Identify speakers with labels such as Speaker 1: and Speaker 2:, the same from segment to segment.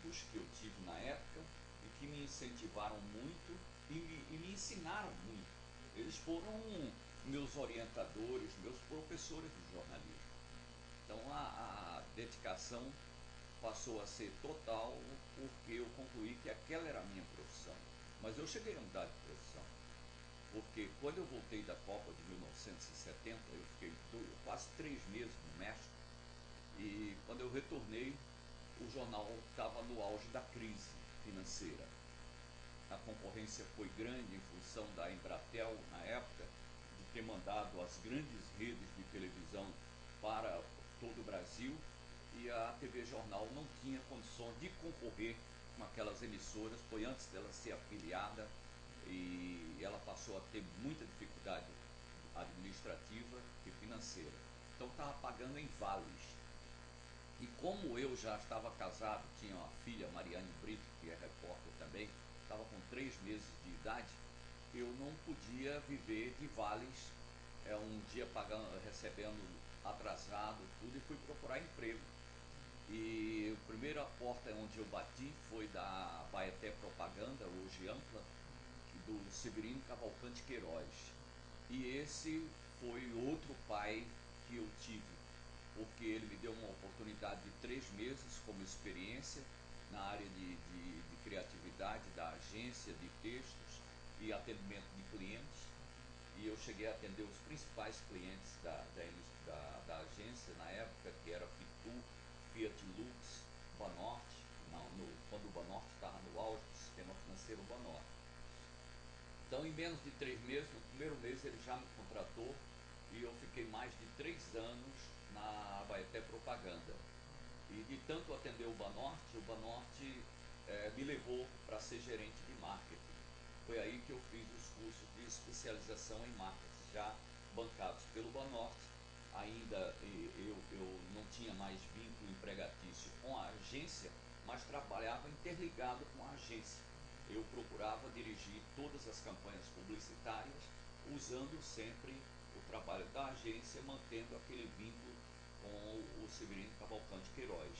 Speaker 1: amigos que eu tive na época e que me incentivaram muito e me ensinaram muito. Eles foram meus orientadores, meus professores de jornalismo. Então a dedicação passou a ser total porque eu concluí que aquela era a minha profissão. Mas eu cheguei a mudar de profissão, porque quando eu voltei da Copa de 1970, eu fiquei quase 3 meses no México, e quando eu retornei, o jornal estava no auge da crise financeira. A concorrência foi grande em função da Embratel, na época, de ter mandado as grandes redes de televisão para todo o Brasil, e a TV Jornal não tinha condições de concorrer com aquelas emissoras, foi antes dela ser afiliada, e ela passou a ter muita dificuldade administrativa e financeira. Então estava pagando em vales. E como eu já estava casado, tinha uma filha, Mariane Brito, que é repórter também, estava com 3 meses de idade, eu não podia viver de vales, um dia pagando, recebendo atrasado, tudo, e fui procurar emprego. E a primeira porta onde eu bati foi da Baeté Propaganda, hoje Ampla, do Severino Cavalcante Queiroz. E esse foi outro pai que eu tive, porque ele me deu uma oportunidade de 3 meses como experiência na área de criatividade da agência de textos e atendimento de clientes. E eu cheguei a atender os principais clientes da agência na época, que era Pitu, Fiat Lux, Banorte, quando o Banorte estava no auge do sistema financeiro Banorte. Então, em menos de 3 meses, no primeiro mês ele já me contratou, e eu fiquei mais de 3 anos na Abaeté Propaganda. E de tanto atender o Banorte me levou para ser gerente de marketing. Foi aí que eu fiz os cursos de especialização em marketing, já bancados pelo Banorte. Ainda eu não tinha mais vínculo empregatício com a agência, mas trabalhava interligado com a agência. Eu procurava dirigir todas as campanhas publicitárias, usando sempre o trabalho da agência, mantendo aquele vínculo com o Severino Cavalcante Queiroz.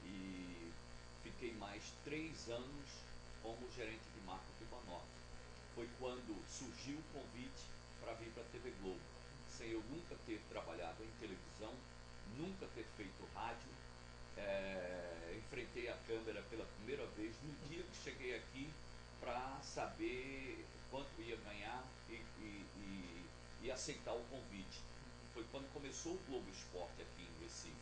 Speaker 1: E fiquei mais 3 anos como gerente de marketing do Banorte. Foi quando surgiu o convite para vir para a TV Globo, sem eu nunca ter trabalhado em televisão, nunca ter feito rádio. Enfrentei a câmera pela primeira vez no dia que cheguei aqui para saber quanto ia ganhar e aceitar o convite. Foi quando começou o Globo Esporte aqui em Recife.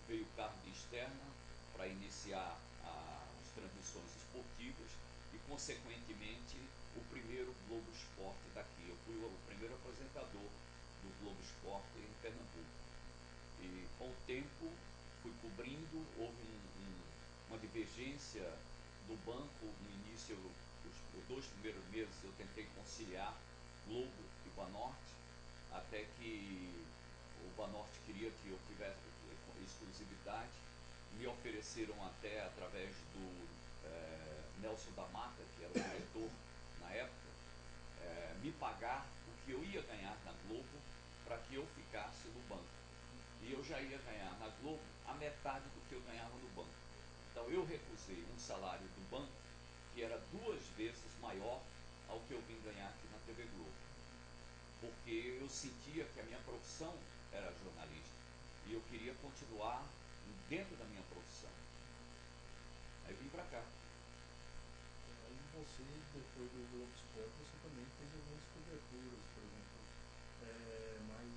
Speaker 1: Veio o carro de externa para iniciar as transmissões esportivas e, consequentemente, o primeiro Globo Esporte daqui. Eu fui o primeiro apresentador do Globo Esporte em Pernambuco. E com o tempo fui cobrindo, houve uma divergência do banco. No início, os 2 primeiros meses eu tentei conciliar Globo e Banorte, até que o Banorte queria que eu tivesse exclusividade. Me ofereceram até, através do Nelson da Mata, que era o diretor na época, me pagar o que eu ia ganhar na Globo para que eu ficasse no banco. E eu já ia ganhar na Globo a metade do que eu ganhava no banco. Então eu recusei um salário do banco que era 2 vezes maior ao que eu vim ganhar aqui na TV Globo, porque eu sentia que a minha profissão era jornalista e eu queria continuar dentro da minha profissão. Aí vim para cá.
Speaker 2: Aí você, depois do Globo Esporte, você também fez algumas coberturas, por exemplo, mais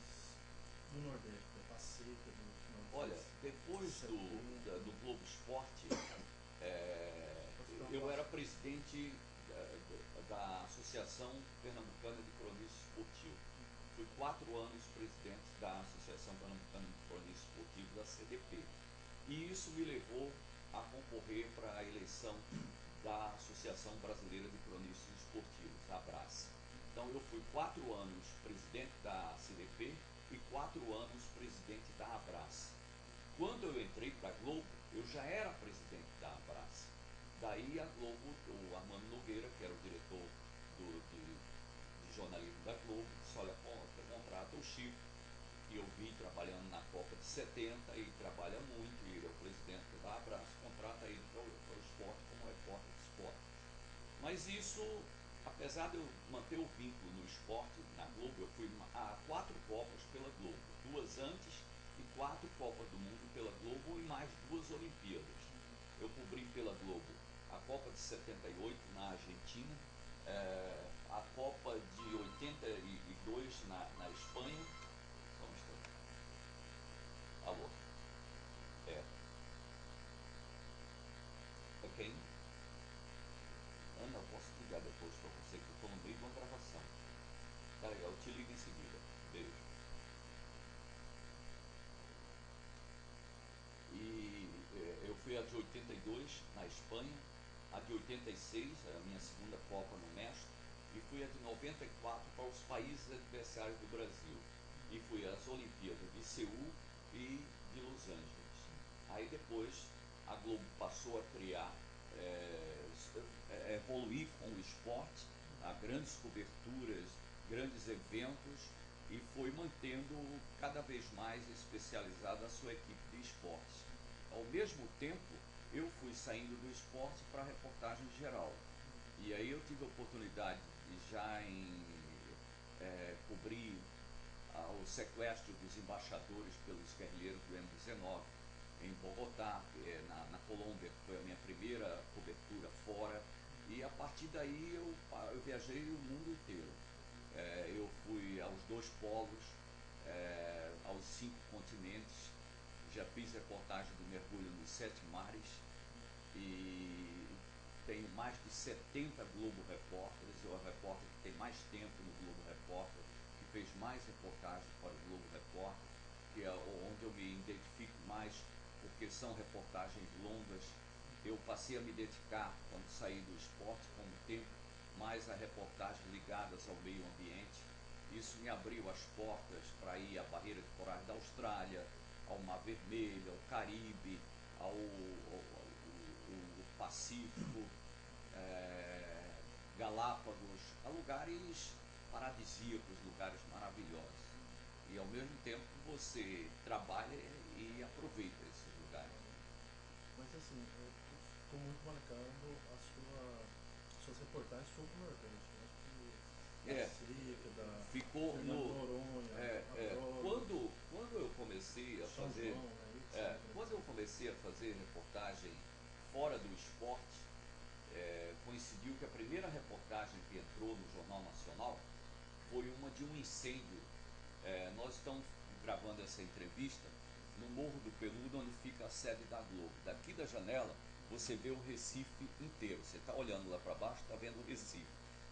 Speaker 2: do Nordeste, da Seca, do final
Speaker 1: Olha,
Speaker 2: de
Speaker 1: depois
Speaker 2: 70.
Speaker 1: do Globo Esporte,
Speaker 2: Posso dar uma
Speaker 1: eu era
Speaker 2: palavra?
Speaker 1: presidente da Associação Pernambucana de Cronistas Esportivos. Fui 4 anos presidente da Associação Pernambucana de Cronistas Esportivos, da CDP. E isso me levou a concorrer para a eleição da Associação Brasileira de Cronistas Esportivos, a ABRAS. Então eu fui 4 anos presidente da CDP e 4 anos presidente da ABRAS. Quando eu entrei para a Globo, eu já era presidente da ABRAS. Daí a Globo, o Armando Nogueira, que era o diretor de jornalismo da Globo, disse: olha, contrata o Chico, que eu vi trabalhando na Copa de 70 e trabalha muito, e ele é o presidente da ABRAS, contrata ele para esporte como repórter de esporte. Mas isso, apesar de eu manter o vínculo no esporte, na Globo, eu fui a 4 Copas pela Globo, 2 antes e 4 Copas do Mundo pela Globo e mais 2 Olimpíadas. Eu cobri pela Globo a Copa de 78 na Argentina, a Copa de 82 na Espanha. Só um instante. Alô? É quem? Ana, eu posso ligar depois para você, que eu estou no meio de uma gravação. Tá legal, eu te ligo em seguida. Beijo. Eu fui a de 82 na Espanha, a de 86, a minha segunda Copa no México, e fui a de 94 para os países adversários do Brasil. E fui às Olimpíadas de Seul e de Los Angeles. Aí depois a Globo passou a criar, evoluir com o esporte, a grandes coberturas, grandes eventos, e foi mantendo cada vez mais especializada a sua equipe de esportes. Ao mesmo tempo, eu fui saindo do esporte para a reportagem geral. E aí eu tive a oportunidade de já cobrir o sequestro dos embaixadores pelos guerrilheiros do M-19 em Bogotá, na Colômbia, que foi a minha primeira cobertura fora. E a partir daí eu viajei o mundo inteiro. Eu fui aos 2 polos, aos 5 continentes, já fiz reportagem do mergulho nos 7 mares e tenho mais de 70 Globo Repórteres. Eu o repórter que tem mais tempo no Globo Repórter, que fez mais reportagens para o Globo Repórter, que é onde eu me identifico mais, porque são reportagens longas. Eu passei a me dedicar, quando saí do esporte, com o tempo, mais a reportagens ligadas ao meio ambiente. Isso me abriu as portas para ir à barreira de corais da Austrália, ao Mar Vermelho, ao Caribe, ao Pacífico, Galápagos, a lugares paradisíacos, lugares maravilhosos. E ao mesmo tempo você trabalha e aproveita esses lugares.
Speaker 2: Mas assim, ficou muito marcado suas reportagens sobre o Nordeste. Eu acho que da seca, da
Speaker 1: ficou
Speaker 2: Fernando
Speaker 1: no
Speaker 2: Noronha, a
Speaker 1: quando eu comecei a
Speaker 2: São
Speaker 1: fazer
Speaker 2: João, né, etc.
Speaker 1: quando eu comecei a fazer reportagem fora do esporte, coincidiu que a primeira reportagem que entrou no Jornal Nacional foi uma de um incêndio. Nós estamos gravando essa entrevista no Morro do Peludo, onde fica a sede da Globo. Daqui da janela você vê o Recife inteiro. Você está olhando lá para baixo, está vendo o Recife.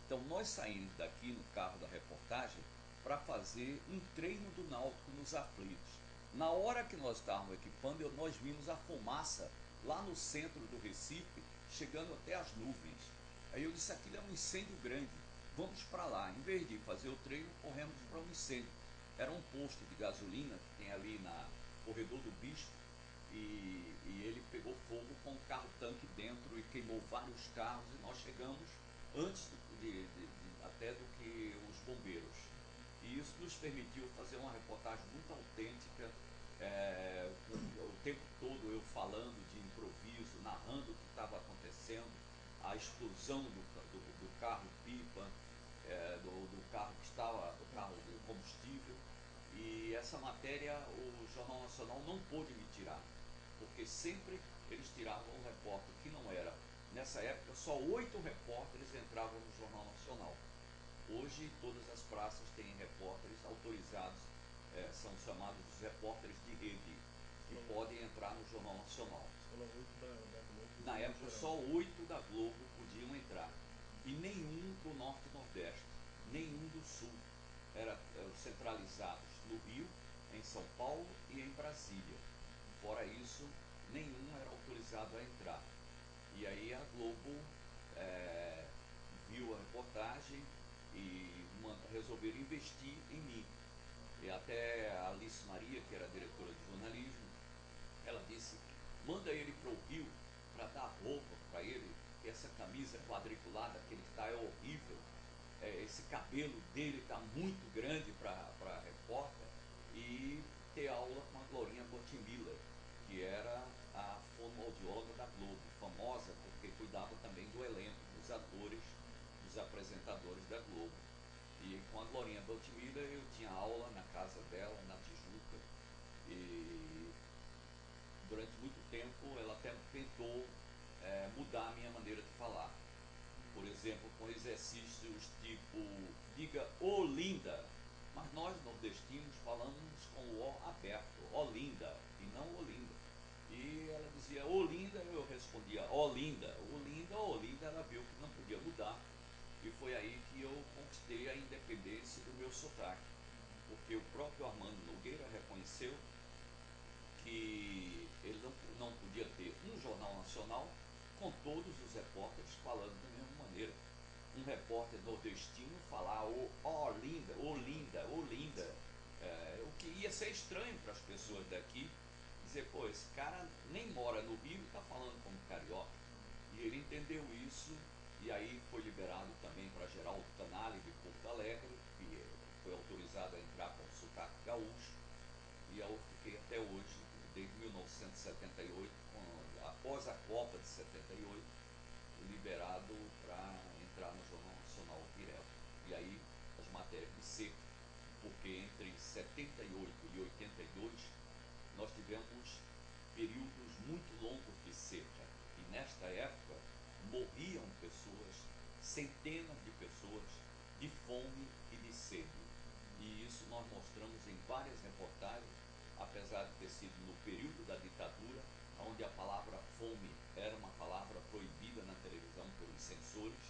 Speaker 1: Então nós saímos daqui no carro da reportagem para fazer um treino do Náutico nos aflitos. Na hora que nós estávamos equipando, nós vimos a fumaça lá no centro do Recife, chegando até as nuvens. Aí eu disse, aquilo é um incêndio grande, vamos para lá. Em vez de fazer o treino, corremos para um incêndio. Era um posto de gasolina que tem ali na Corredor do Bispo, e ele pegou fogo com um carro-tanque dentro e queimou vários carros, e nós chegamos antes até do que os bombeiros. E isso nos permitiu fazer uma reportagem muito autêntica, o tempo todo eu falando de improviso, narrando o que estava acontecendo, a explosão do carro-pipa, do carro que estava, do carro de combustível. E essa matéria o Jornal Nacional não pôde me tirar, porque sempre eles tiravam um repórter que não era. Nessa época, só 8 repórteres entravam no Jornal Nacional. Hoje, todas as praças têm repórteres autorizados, são chamados os repórteres de rede, que podem entrar no Jornal Nacional.
Speaker 2: Só 8 da Globo.
Speaker 1: Na época, só 8 da Globo podiam entrar, e nenhum do Norte e Nordeste, nenhum do Sul. Eram centralizados no Rio, em São Paulo e em Brasília. Fora isso, nenhum era autorizado a entrar. E aí a Globo viu a reportagem e resolveram investir em mim. E até a Alice Maria, que era diretora de jornalismo, ela disse, manda ele para o Rio para dar roupa para ele, que essa camisa quadriculada que ele está é horrível, esse cabelo dele está muito grande para repórter, e ter aula com a Glorinha Gottemiller, que era a fonoaudióloga da Globo, famosa porque cuidava também do elenco, dos atores, dos apresentadores da Globo. E com a Glorinha Beltimira eu tinha aula na casa dela, na Tijuca, e durante muito tempo ela até tentou mudar a minha maneira de falar. Por exemplo, com exercícios tipo, diga Olinda, mas nós nordestinos falamos com o O aberto, Olinda, e não Olinda. E ela dizia Olinda, eu respondia Olinda, Olinda, Olinda, ela viu que não podia mudar. E foi aí que eu conquistei a independência do meu sotaque, porque o próprio Armando Nogueira reconheceu que ele não podia ter um jornal nacional com todos os repórteres falando da mesma maneira. Um repórter nordestino falar Olinda, Olinda, Olinda, o que ia ser estranho para as pessoas daqui, dizer, pô, esse cara nem mora no Rio e está falando como carioca. E ele entendeu isso, e aí foi liberado também para Geraldo Canale de Porto Alegre, que foi autorizado a entrar com o sotaque gaúcho, e eu fiquei até hoje, desde 1978, após a Copa de 78, liberado para entrar no Jornal Nacional direto. E aí as matérias de seca, porque entre 78 e 82 nós tivemos períodos muito longos de seca, e nesta época morriam pessoas, centenas de pessoas, de fome e de sede. E isso nós mostramos em várias reportagens, apesar de ter sido no período da ditadura, onde a palavra fome era uma palavra proibida na televisão pelos censores,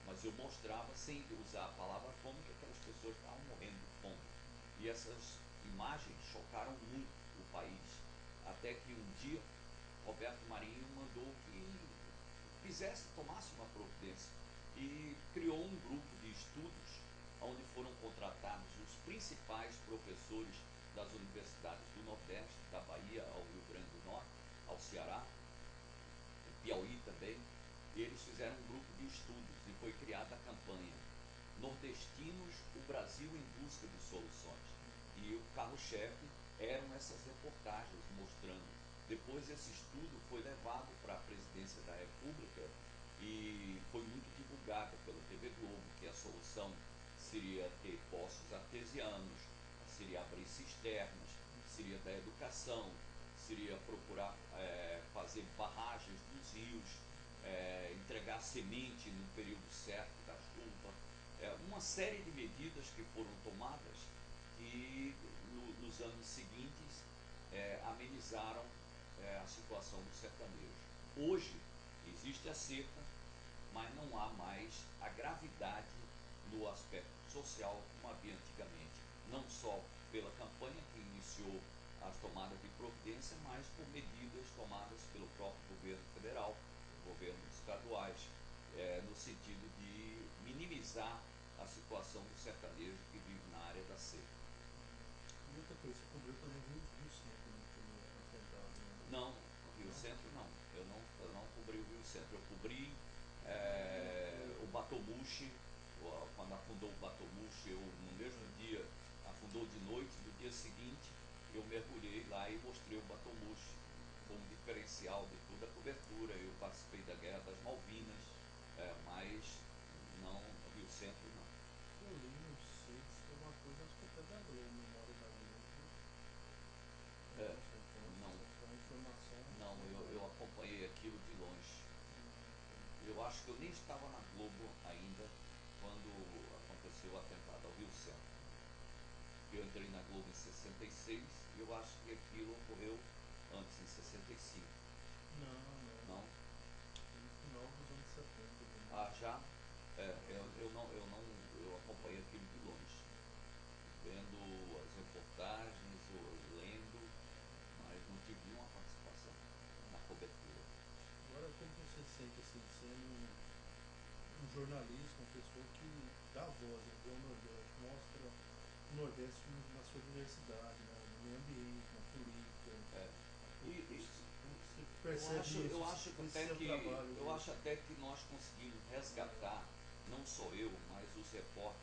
Speaker 1: mas eu mostrava, sem usar a palavra fome, que aquelas pessoas estavam morrendo de fome. E essas imagens chocaram muito o país, até que um dia Roberto Marinho mandou que tomasse uma providência, e criou um grupo de estudos onde foram contratados os principais professores das universidades do Nordeste, da Bahia ao Rio Grande do Norte, ao Ceará, Piauí também, e eles fizeram um grupo de estudos e foi criada a campanha Nordestinos, o Brasil em busca de soluções. E o carro-chefe eram essas reportagens mostrando. Depois esse estudo foi levado para a presidência da República e foi muito divulgado pela TV Globo, que a solução seria ter poços artesianos, seria abrir cisternas, seria da educação, seria procurar fazer barragens nos rios, entregar semente no período certo da chuva, uma série de medidas que foram tomadas que nos anos seguintes amenizaram a situação do sertanejo. Hoje existe a seca, mas não há mais a gravidade no aspecto social como havia antigamente, não só pela campanha que iniciou as tomadas de providência, mas por medidas tomadas pelo próprio governo federal, governos estaduais, no sentido de minimizar a situação do sertanejo que vive na área da seca.
Speaker 2: E outra coisa, você cobriu também Rio Centro, né? Foi atentado, né?
Speaker 1: Não, Rio Centro não. Eu não cobri o Rio Centro. Eu cobri o Batomushi, quando afundou o Batomushi, eu no mesmo dia, afundou de noite, no dia seguinte eu mergulhei lá e mostrei o Batomushi como diferencial de toda a cobertura. Eu participei da Guerra das Malvinas, mas não, o Rio Centro não.
Speaker 2: Eu li, não sei se foi uma coisa, acho que até da Globo, Memória da Globo. Não sei,
Speaker 1: Não,
Speaker 2: então a informação.
Speaker 1: não, eu acompanhei aquilo de longe. Eu acho que eu nem estava na Globo ainda quando aconteceu o atentado ao Rio Centro. Eu entrei na Globo em 66 e eu acho que aquilo ocorreu antes, em 65.
Speaker 2: Não.
Speaker 1: Não?
Speaker 2: No final dos anos 70. Né?
Speaker 1: Ah, já? Eu acompanhei aquilo de longe, vendo as reportagens, ou lendo, mas não tive nenhuma participação na cobertura.
Speaker 2: Agora, como você se sente assim, sendo um jornalista, uma pessoa que dá voz ao Nordeste, mostra o Nordeste na sua diversidade, né? No meio ambiente, na política. Você percebe
Speaker 1: Eu acho
Speaker 2: trabalho.
Speaker 1: até que nós conseguimos resgatar, não só eu, mas os repórteres